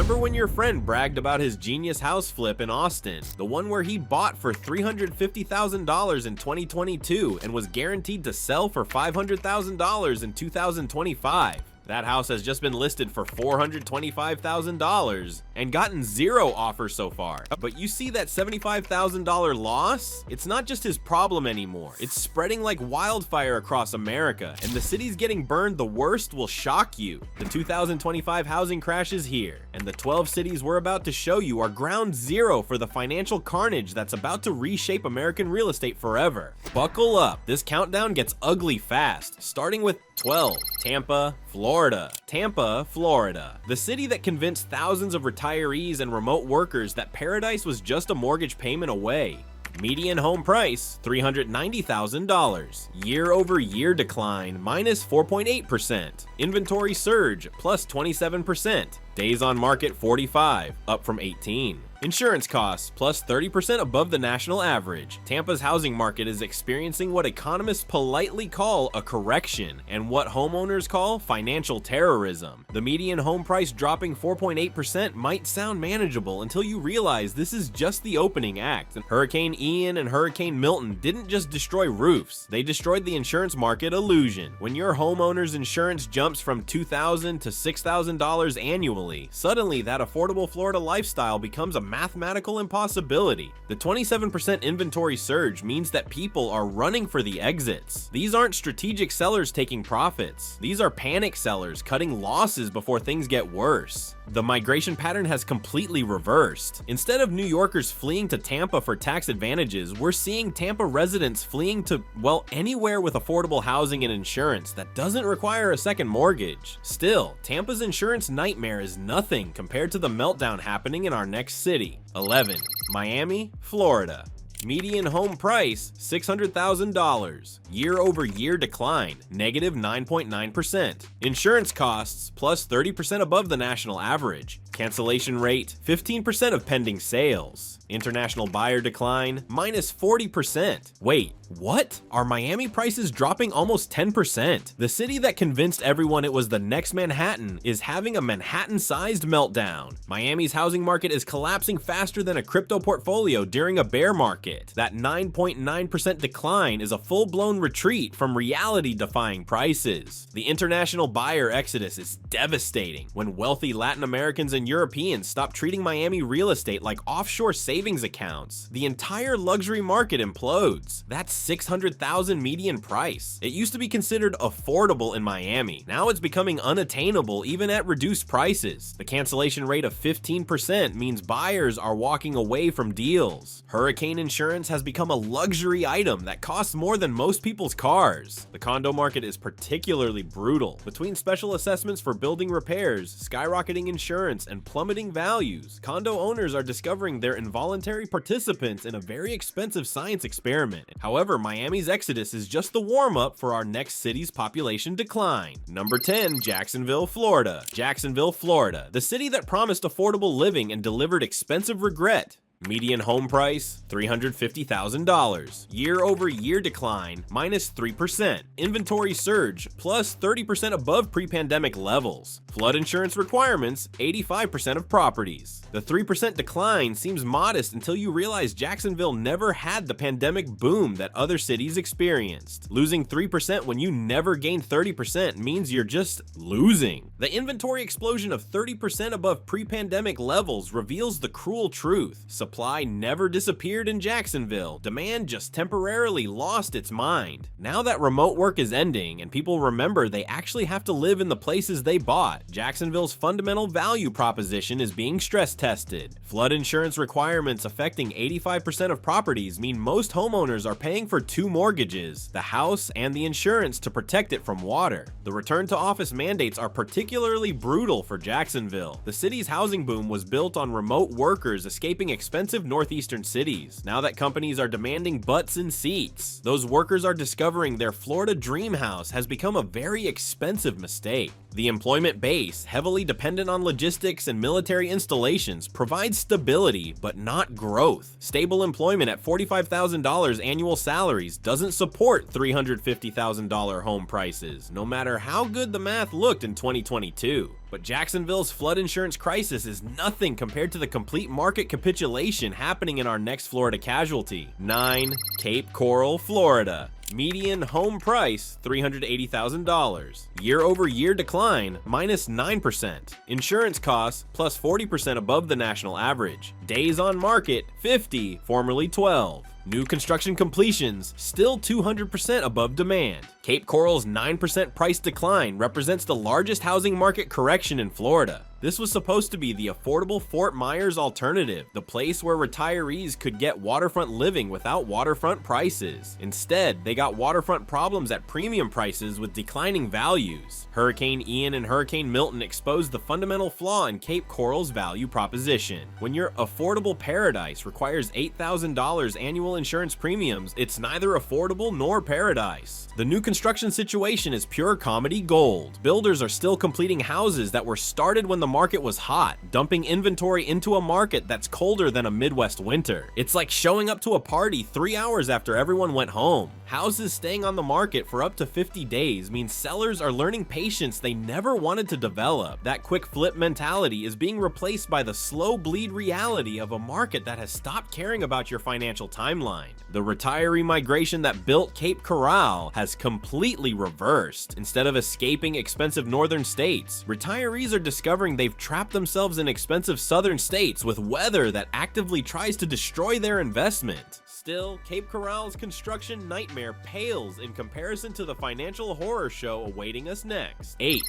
Remember when your friend bragged about his genius house flip in Austin, the one where he bought for $350,000 in 2022 and was guaranteed to sell for $500,000 in 2025? That house has just been listed for $425,000 and gotten 0 offers so far. But you see that $75,000 loss? It's not just his problem anymore. It's spreading like wildfire across America, and the cities getting burned the worst will shock you. The 2025 housing crash is here, and the 12 cities we're about to show you are ground zero for the financial carnage that's about to reshape American real estate forever. Buckle up, this countdown gets ugly fast, starting with 12. Tampa, Florida. Tampa, Florida. The city that convinced thousands of retirees and remote workers that paradise was just a mortgage payment away. Median home price, $390,000. Year-over-year decline, minus 4.8%. Inventory surge, plus 27%. Days on market, 45, up from 18. Insurance costs, plus 30% above the national average. Tampa's housing market is experiencing what economists politely call a correction, and what homeowners call financial terrorism. The median home price dropping 4.8% might sound manageable until you realize this is just the opening act. Hurricane Ian and Hurricane Milton didn't just destroy roofs, they destroyed the insurance market illusion. When your homeowner's insurance jumps from $2,000 to $6,000 annually, suddenly that affordable Florida lifestyle becomes a mathematical impossibility. The 27% inventory surge means that people are running for the exits. These aren't strategic sellers taking profits. These are panic sellers cutting losses before things get worse. The migration pattern has completely reversed. Instead of New Yorkers fleeing to Tampa for tax advantages, we're seeing Tampa residents fleeing to, well, anywhere with affordable housing and insurance that doesn't require a second mortgage. Still, Tampa's insurance nightmare is nothing compared to the meltdown happening in our next city. 11. Miami, Florida. Median home price, $600,000. Year-over-year decline, negative 9.9%. Insurance costs, plus 30% above the national average. Cancellation rate, 15% of pending sales. International buyer decline, minus 40%. Wait, what? Are Miami prices dropping almost 10%? The city that convinced everyone it was the next Manhattan is having a Manhattan-sized meltdown. Miami's housing market is collapsing faster than a crypto portfolio during a bear market. That 9.9% decline is a full-blown retreat from reality-defying prices. The international buyer exodus is devastating. When wealthy Latin Americans and Europeans stop treating Miami real estate like offshore savings accounts, the entire luxury market implodes. That's $600,000 median price. It used to be considered affordable in Miami. Now it's becoming unattainable even at reduced prices. The cancellation rate of 15% means buyers are walking away from deals. Hurricane insurance has become a luxury item that costs more than most people's cars. The condo market is particularly brutal. Between special assessments for building repairs, skyrocketing insurance, and plummeting values, condo owners are discovering they're involuntary participants in a very expensive science experiment. However, Miami's exodus is just the warm-up for our next city's population decline. Number 10, Jacksonville, Florida. Jacksonville, Florida, the city that promised affordable living and delivered expensive regret. Median home price, $350,000. Year-over-year decline, minus 3%. Inventory surge, plus 30% above pre-pandemic levels. Flood insurance requirements, 85% of properties. The 3% decline seems modest until you realize Jacksonville never had the pandemic boom that other cities experienced. Losing 3% when you never gained 30% means you're just losing. The inventory explosion of 30% above pre-pandemic levels reveals the cruel truth. Supply never disappeared in Jacksonville. Demand just temporarily lost its mind. Now that remote work is ending and people remember they actually have to live in the places they bought, Jacksonville's fundamental value proposition is being stress tested. Flood insurance requirements affecting 85% of properties mean most homeowners are paying for 2 mortgages, the house and the insurance to protect it from water. The return to office mandates are particularly brutal for Jacksonville. The city's housing boom was built on remote workers escaping expensive northeastern cities. Now that companies are demanding butts and seats, those workers are discovering their Florida dream house has become a very expensive mistake. The employment base, heavily dependent on logistics and military installations, provides stability but not growth. Stable employment at $45,000 annual salaries doesn't support $350,000 home prices, no matter how good the math looked in 2022. But Jacksonville's flood insurance crisis is nothing compared to the complete market capitulation happening in our next Florida casualty. 9. Cape Coral, Florida. Median home price, $380,000. Year-over-year decline, minus 9%. Insurance costs, plus 40% above the national average. Days on market, 50, formerly 12. New construction completions, still 200% above demand. Cape Coral's 9% price decline represents the largest housing market correction in Florida. This was supposed to be the affordable Fort Myers alternative, the place where retirees could get waterfront living without waterfront prices. Instead, they got waterfront problems at premium prices with declining values. Hurricane Ian and Hurricane Milton exposed the fundamental flaw in Cape Coral's value proposition. When your affordable paradise requires $8,000 annual insurance premiums, it's neither affordable nor paradise. The new construction situation is pure comedy gold. Builders are still completing houses that were started when the market was hot, dumping inventory into a market that's colder than a Midwest winter. It's like showing up to a party 3 hours after everyone went home. Houses staying on the market for up to 50 days means sellers are learning patience they never wanted to develop. That quick flip mentality is being replaced by the slow bleed reality of a market that has stopped caring about your financial timeline. The retiree migration that built Cape Coral has completely reversed. Instead of escaping expensive northern states, retirees are discovering they've trapped themselves in expensive southern states with weather that actively tries to destroy their investment. Still, Cape Coral's construction nightmare pales in comparison to the financial horror show awaiting us next. 8.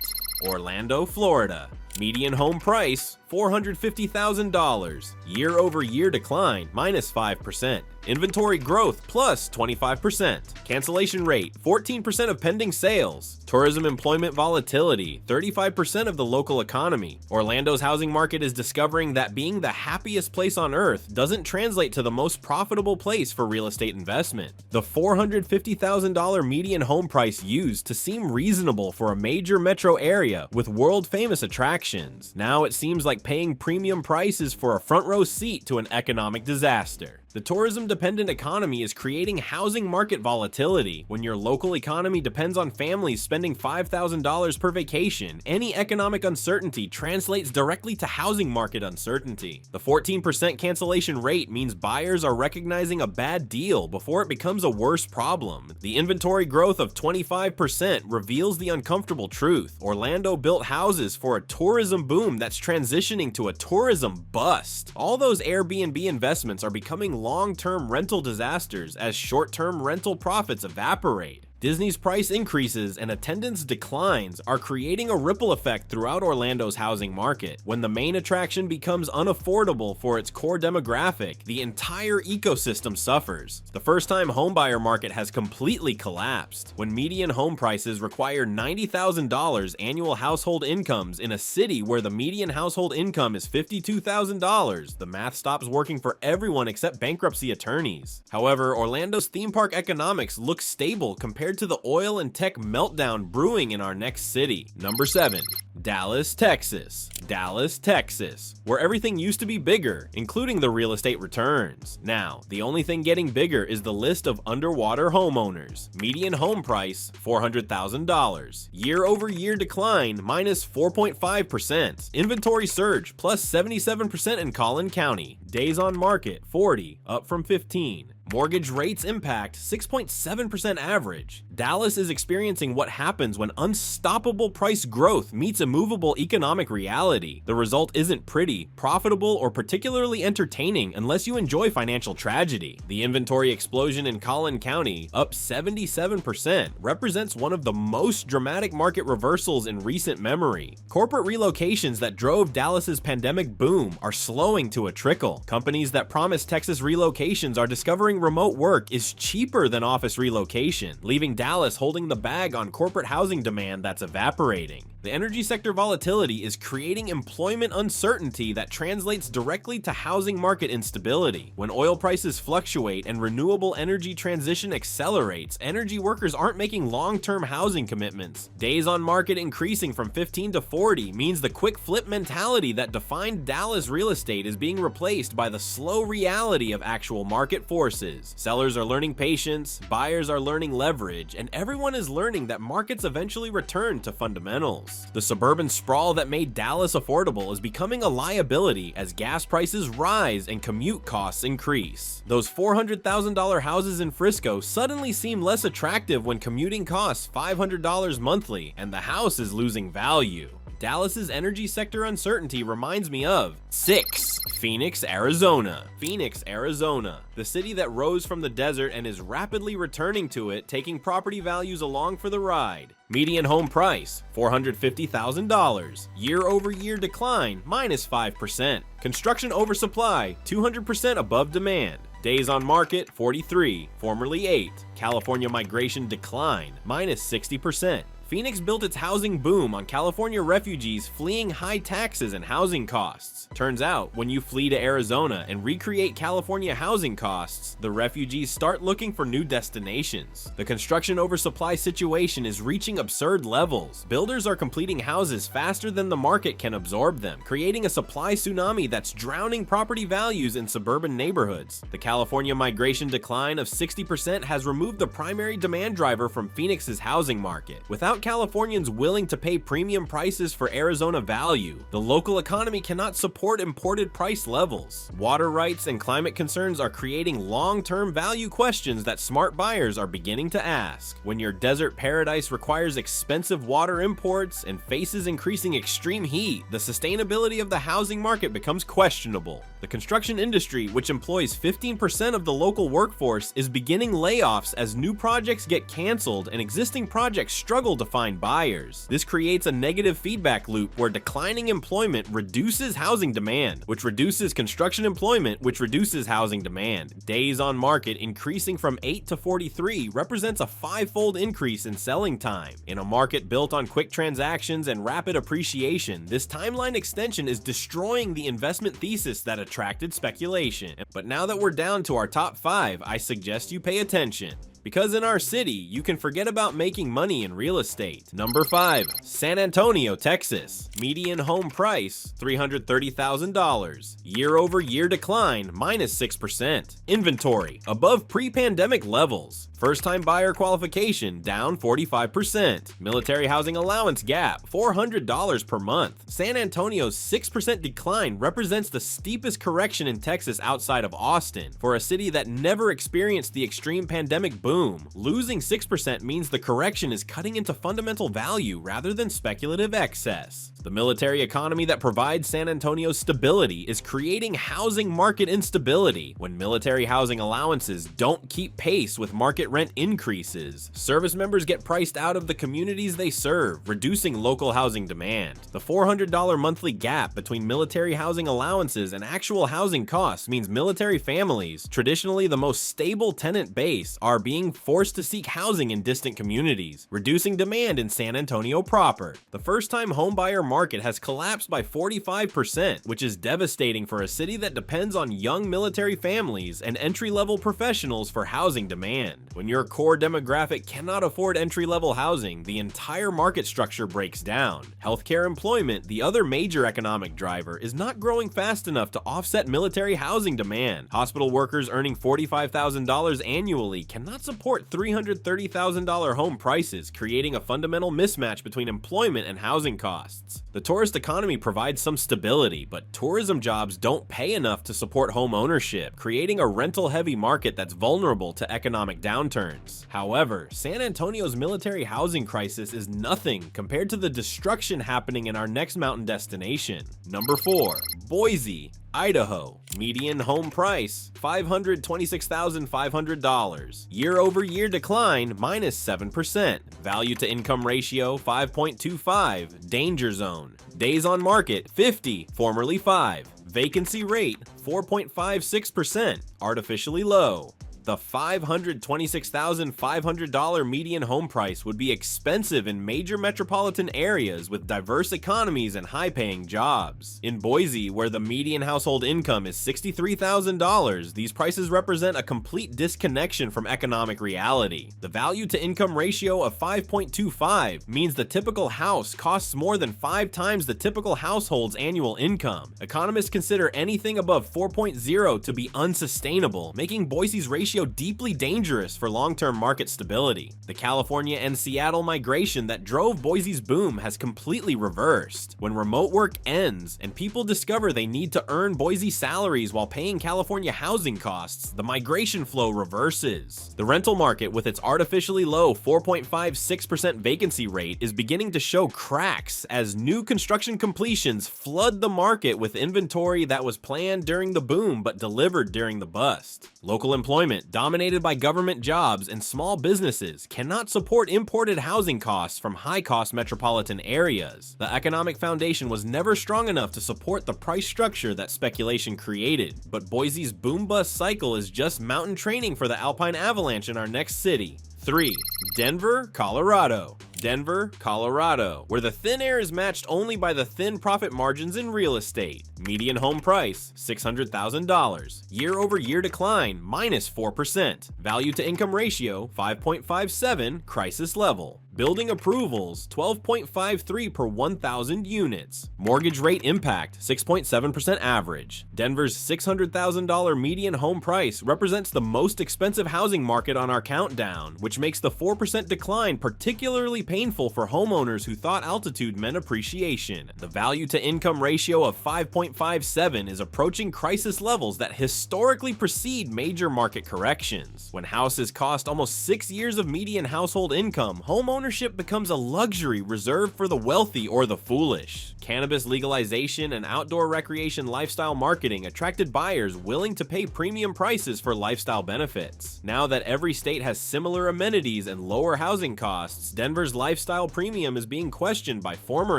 Orlando, Florida. Median home price, $450,000. Year-over-year decline, minus 5%. Inventory growth, plus 25%. Cancellation rate, 14% of pending sales. Tourism employment volatility, 35% of the local economy. Orlando's housing market is discovering that being the happiest place on earth doesn't translate to the most profitable place for real estate investment. The $450,000 median home price used to seem reasonable for a major metro area with world-famous attractions. Now it seems like paying premium prices for a front row seat to an economic disaster. The tourism-dependent economy is creating housing market volatility. When your local economy depends on families spending $5,000 per vacation, any economic uncertainty translates directly to housing market uncertainty. The 14% cancellation rate means buyers are recognizing a bad deal before it becomes a worse problem. The inventory growth of 25% reveals the uncomfortable truth. Orlando built houses for a tourism boom that's transitioning to a tourism bust. All those Airbnb investments are becoming long-term rental disasters as short-term rental profits evaporate. Disney's price increases and attendance declines are creating a ripple effect throughout Orlando's housing market. When the main attraction becomes unaffordable for its core demographic, the entire ecosystem suffers. The first-time homebuyer market has completely collapsed. When median home prices require $90,000 annual household incomes in a city where the median household income is $52,000, the math stops working for everyone except bankruptcy attorneys. However, Orlando's theme park economics look stable compared to the oil and tech meltdown brewing in our next city. Number 7. Dallas, Texas. Dallas, Texas, where everything used to be bigger, including the real estate returns. Now, the only thing getting bigger is the list of underwater homeowners. Median home price, $400,000. Year-over-year decline, minus 4.5%. Inventory surge, plus 77% in Collin County. Days on market, 40, up from 15. Mortgage rates impact 6.7% average. Dallas is experiencing what happens when unstoppable price growth meets immovable economic reality. The result isn't pretty, profitable, or particularly entertaining unless you enjoy financial tragedy. The inventory explosion in Collin County, up 77%, represents one of the most dramatic market reversals in recent memory. Corporate relocations that drove Dallas's pandemic boom are slowing to a trickle. Companies that promised Texas relocations are discovering remote work is cheaper than office relocation, leaving Dallas holding the bag on corporate housing demand that's evaporating. The energy sector volatility is creating employment uncertainty that translates directly to housing market instability. When oil prices fluctuate and renewable energy transition accelerates, energy workers aren't making long-term housing commitments. Days on market increasing from 15 to 40 means the quick flip mentality that defined Dallas real estate is being replaced by the slow reality of actual market forces. Sellers are learning patience, buyers are learning leverage, and everyone is learning that markets eventually return to fundamentals. miles. The suburban sprawl that made Dallas affordable is becoming a liability as gas prices rise and commute costs increase. Those $400,000 houses in Frisco suddenly seem less attractive when commuting costs $500 monthly and the house is losing value. Dallas's energy sector uncertainty reminds me of 6. Phoenix, Arizona. Phoenix, Arizona, the city that rose from the desert and is rapidly returning to it, taking property values along for the ride. Median home price, $450,000. Year-over-year decline, -5%. Construction oversupply, 200% above demand. Days on market, 43, formerly 8. California migration decline, -60%. Phoenix built its housing boom on California refugees fleeing high taxes and housing costs. Turns out, when you flee to Arizona and recreate California housing costs, the refugees start looking for new destinations. The construction oversupply situation is reaching absurd levels. Builders are completing houses faster than the market can absorb them, creating a supply tsunami that's drowning property values in suburban neighborhoods. The California migration decline of 60% has removed the primary demand driver from Phoenix's housing market. Without Californians willing to pay premium prices for Arizona value, the local economy cannot support imported price levels. Water rights and climate concerns are creating long-term value questions that smart buyers are beginning to ask. When your desert paradise requires expensive water imports and faces increasing extreme heat, the sustainability of the housing market becomes questionable. The construction industry, which employs 15% of the local workforce, is beginning layoffs as new projects get canceled and existing projects struggle to find buyers. This creates a negative feedback loop where declining employment reduces housing demand, which reduces construction employment, which reduces housing demand. Days on market increasing from 8 to 43 represents a 5-fold increase in selling time. In a market built on quick transactions and rapid appreciation, this timeline extension is destroying the investment thesis that attracted speculation. But now that we're down to our top 5, I suggest you pay attention. Because in our city, you can forget about making money in real estate. Number 5, San Antonio, Texas. Median home price, $330,000. Year-over-year decline, -6%. Inventory, above pre-pandemic levels. First-time buyer qualification, down 45%. Military housing allowance gap, $400 per month. San Antonio's 6% decline represents the steepest correction in Texas outside of Austin. For a city that never experienced the extreme pandemic boom, losing 6% means the correction is cutting into fundamental value rather than speculative excess. The military economy that provides San Antonio stability is creating housing market instability. When military housing allowances don't keep pace with market rent increases, service members get priced out of the communities they serve, reducing local housing demand. The $400 monthly gap between military housing allowances and actual housing costs means military families, traditionally the most stable tenant base, are being forced to seek housing in distant communities, reducing demand in San Antonio proper. The first-time homebuyer market has collapsed by 45%, which is devastating for a city that depends on young military families and entry-level professionals for housing demand. When your core demographic cannot afford entry-level housing, the entire market structure breaks down. Healthcare employment, the other major economic driver, is not growing fast enough to offset military housing demand. Hospital workers earning $45,000 annually cannot support $330,000 home prices, creating a fundamental mismatch between employment and housing costs. The tourist economy provides some stability, but tourism jobs don't pay enough to support home ownership, creating a rental-heavy market that's vulnerable to economic downturns. However, San Antonio's military housing crisis is nothing compared to the destruction happening in our next mountain destination. Number 4, Boise, Idaho. Median home price, $526,500. Year-over-year decline, -7%. Value to income ratio, 5.25. Danger zone. Days on market, 50, formerly 5. Vacancy rate, 4.56%. Artificially low. The $526,500 median home price would be expensive in major metropolitan areas with diverse economies and high-paying jobs. In Boise, where the median household income is $63,000, these prices represent a complete disconnection from economic reality. The value-to-income ratio of 5.25 means the typical house costs more than 5 times the typical household's annual income. Economists consider anything above 4.0 to be unsustainable, making Boise's ratio ratio deeply dangerous for long-term market stability. The California and Seattle migration that drove Boise's boom has completely reversed. When remote work ends and people discover they need to earn Boise salaries while paying California housing costs, the migration flow reverses. The rental market, with its artificially low 4.56% vacancy rate, is beginning to show cracks as new construction completions flood the market with inventory that was planned during the boom but delivered during the bust. Local employment, dominated by government jobs and small businesses, cannot support imported housing costs from high-cost metropolitan areas. The economic foundation was never strong enough to support the price structure that speculation created, but Boise's boom-bust cycle is just mountain training for the Alpine Avalanche in our next city. 3. Denver, Colorado. Denver, Colorado, where the thin air is matched only by the thin profit margins in real estate. Median home price, $600,000. Year-over-year decline, minus 4%. Value to income ratio, 5.57, crisis level. Building approvals, 12.53 per 1,000 units. Mortgage rate impact, 6.7% average. Denver's $600,000 median home price represents the most expensive housing market on our countdown, which makes the 4% decline particularly painful for homeowners who thought altitude meant appreciation. The value to income ratio of 5.57 is approaching crisis levels that historically precede major market corrections. When houses cost almost 6 years of median household income, homeowners becomes a luxury reserved for the wealthy or the foolish. Cannabis legalization and outdoor recreation lifestyle marketing attracted buyers willing to pay premium prices for lifestyle benefits. Now that every state has similar amenities and lower housing costs, Denver's lifestyle premium is being questioned by former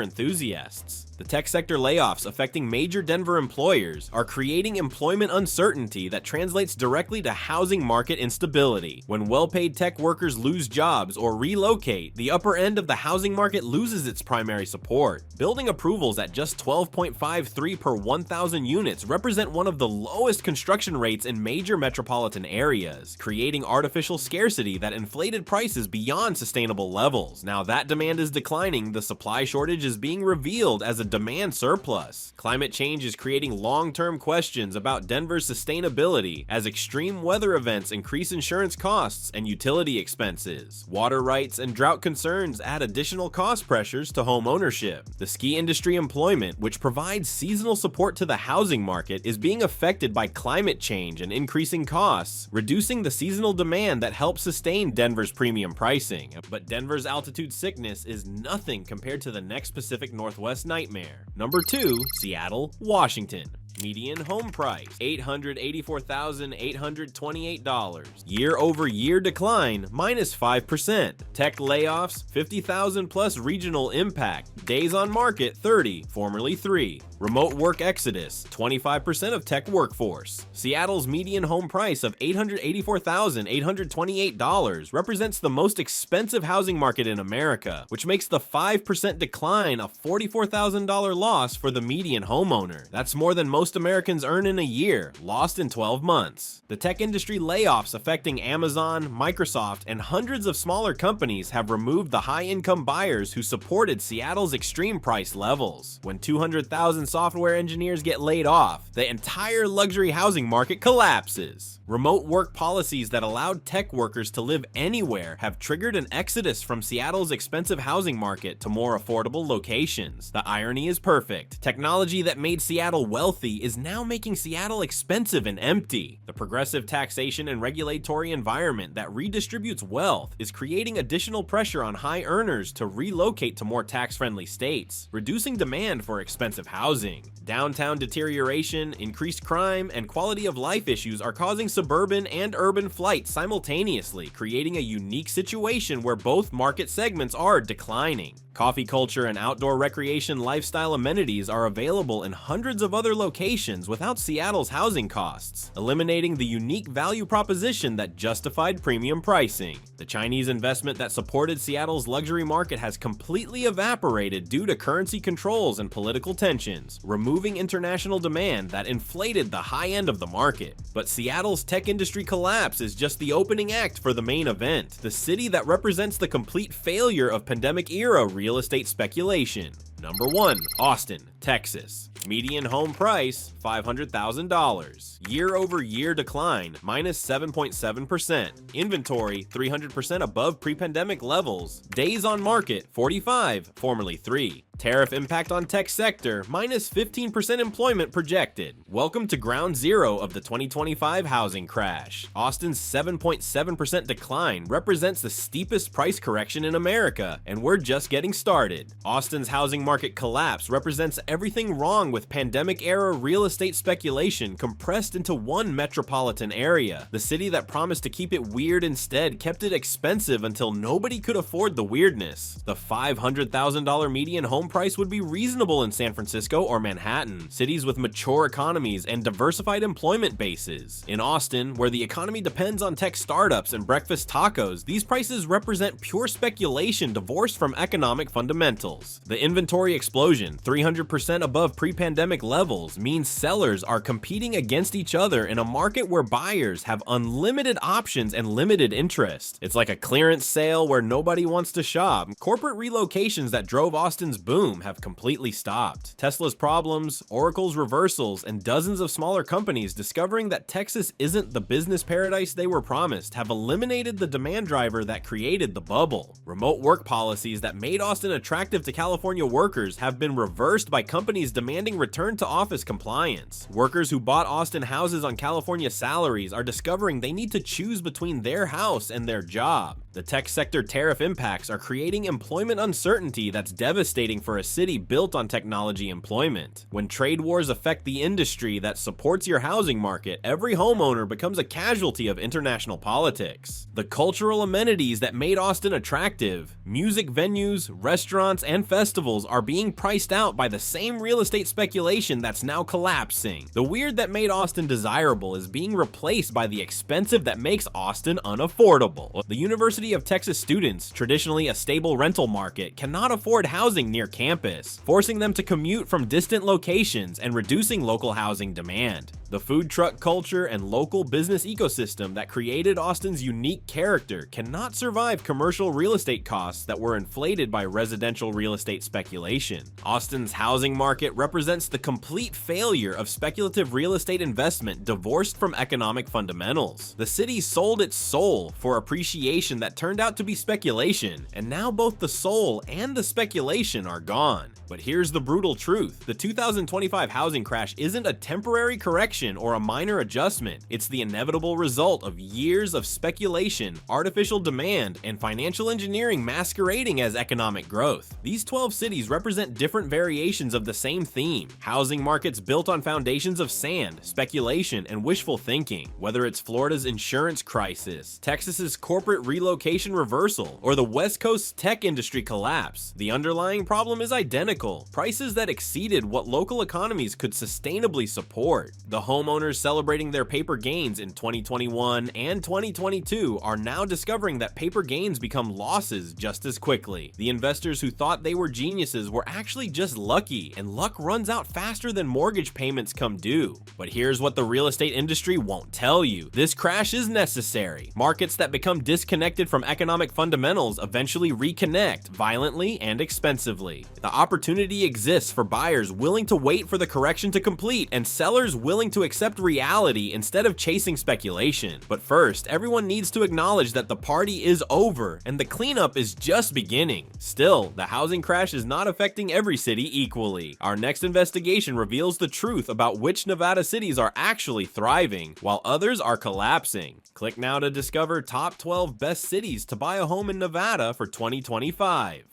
enthusiasts. The tech sector layoffs affecting major Denver employers are creating employment uncertainty that translates directly to housing market instability. When well-paid tech workers lose jobs or relocate, the upper end of the housing market loses its primary support. Building approvals at just 12.53 per 1,000 units represent one of the lowest construction rates in major metropolitan areas, creating artificial scarcity that inflated prices beyond sustainable levels. Now that demand is declining, the supply shortage is being revealed as a demand surplus. Climate change is creating long-term questions about Denver's sustainability as extreme weather events increase insurance costs and utility expenses. Water rights and drought concerns add additional cost pressures to home ownership. The ski industry employment, which provides seasonal support to the housing market, is being affected by climate change and increasing costs, reducing the seasonal demand that helps sustain Denver's premium pricing. But Denver's altitude sickness is nothing compared to the next Pacific Northwest nightmare. Number 2, Seattle, Washington. Median home price, $884,828. Year-over-year decline, minus 5%. Tech layoffs, 50,000 plus regional impact. Days on market, 30, formerly 3. Remote work exodus, 25% of tech workforce. Seattle's median home price of $884,828 represents the most expensive housing market in America, which makes the 5% decline a $44,000 loss for the median homeowner. That's more than most Americans earn in a year, lost in 12 months. The tech industry layoffs affecting Amazon, Microsoft, and hundreds of smaller companies have removed the high-income buyers who supported Seattle's extreme price levels. When 200,000 software engineers get laid off, the entire luxury housing market collapses. Remote work policies that allowed tech workers to live anywhere have triggered an exodus from Seattle's expensive housing market to more affordable locations. The irony is perfect. Technology that made Seattle wealthy is now making Seattle expensive and empty. The progressive taxation and regulatory environment that redistributes wealth is creating additional pressure on high earners to relocate to more tax-friendly states, reducing demand for expensive housing. Downtown deterioration, increased crime, and quality of life issues are causing suburban and urban flight simultaneously, creating a unique situation where both market segments are declining. Coffee culture and outdoor recreation lifestyle amenities are available in hundreds of other locations without Seattle's housing costs, eliminating the unique value proposition that justified premium pricing. The Chinese investment that supported Seattle's luxury market has completely evaporated due to currency controls and political tensions, removing international demand that inflated the high end of the market. But Seattle's tech industry collapse is just the opening act for the main event, the city that represents the complete failure of pandemic-era real estate speculation. Number 1, Austin, Texas. Median home price, $500,000. Year-over-year decline, minus 7.7%. Inventory, 300% above pre-pandemic levels. Days on market, 45, formerly 3. Tariff impact on tech sector, minus 15% employment projected. Welcome to ground zero of the 2025 housing crash. Austin's 7.7% decline represents the steepest price correction in America, and we're just getting started. Austin's housing market collapse represents everything wrong with pandemic-era real estate speculation compressed into one metropolitan area. The city that promised to keep it weird instead kept it expensive until nobody could afford the weirdness. The $500,000 median home price would be reasonable in San Francisco or Manhattan, cities with mature economies and diversified employment bases. In Austin, where the economy depends on tech startups and breakfast tacos, these prices represent pure speculation divorced from economic fundamentals. The inventory explosion, 300% above pre-pandemic levels, means sellers are competing against each other in a market where buyers have unlimited options and limited interest. It's like a clearance sale where nobody wants to shop. Corporate relocations that drove Austin's boom have completely stopped. Tesla's problems, Oracle's reversals, and dozens of smaller companies discovering that Texas isn't the business paradise they were promised have eliminated the demand driver that created the bubble. Remote work policies that made Austin attractive to California workers have been reversed by companies demanding return to office compliance. Workers who bought Austin houses on California salaries are discovering they need to choose between their house and their job. The tech sector tariff impacts are creating employment uncertainty that's devastating for a city built on technology employment. When trade wars affect the industry that supports your housing market, every homeowner becomes a casualty of international politics. The cultural amenities that made Austin attractive, music venues, restaurants, and festivals are being priced out by the same real estate speculation that's now collapsing. The weird that made Austin desirable is being replaced by the expensive that makes Austin unaffordable. The University of Texas students, traditionally a stable rental market, cannot afford housing near campus, forcing them to commute from distant locations and reducing local housing demand. The food truck culture and local business ecosystem that created Austin's unique character cannot survive commercial real estate costs that were inflated by residential real estate speculation. Austin's housing market represents the complete failure of speculative real estate investment divorced from economic fundamentals. The city sold its soul for appreciation that turned out to be speculation, and now both the soul and the speculation are gone. But here's the brutal truth. The 2025 housing crash isn't a temporary correction or a minor adjustment. It's the inevitable result of years of speculation, artificial demand, and financial engineering masquerading as economic growth. These 12 cities represent different variations of the same theme. Housing markets built on foundations of sand, speculation, and wishful thinking. Whether it's Florida's insurance crisis, Texas's corporate relocation reversal, or the West Coast's tech industry collapse, the underlying problem is identical. Prices that exceeded what local economies could sustainably support. The homeowners celebrating their paper gains in 2021 and 2022 are now discovering that paper gains become losses just as quickly. The investors who thought they were geniuses were actually just lucky, and luck runs out faster than mortgage payments come due. But here's what the real estate industry won't tell you. This crash is necessary. Markets that become disconnected from economic fundamentals eventually reconnect violently and expensively. The opportunity exists for buyers willing to wait for the correction to complete and sellers willing to accept reality instead of chasing speculation. But first, everyone needs to acknowledge that the party is over and the cleanup is just beginning. Still, the housing crash is not affecting every city equally. Our next investigation reveals the truth about which Nevada cities are actually thriving, while others are collapsing. Click now to discover top 12 best cities to buy a home in Nevada for 2025.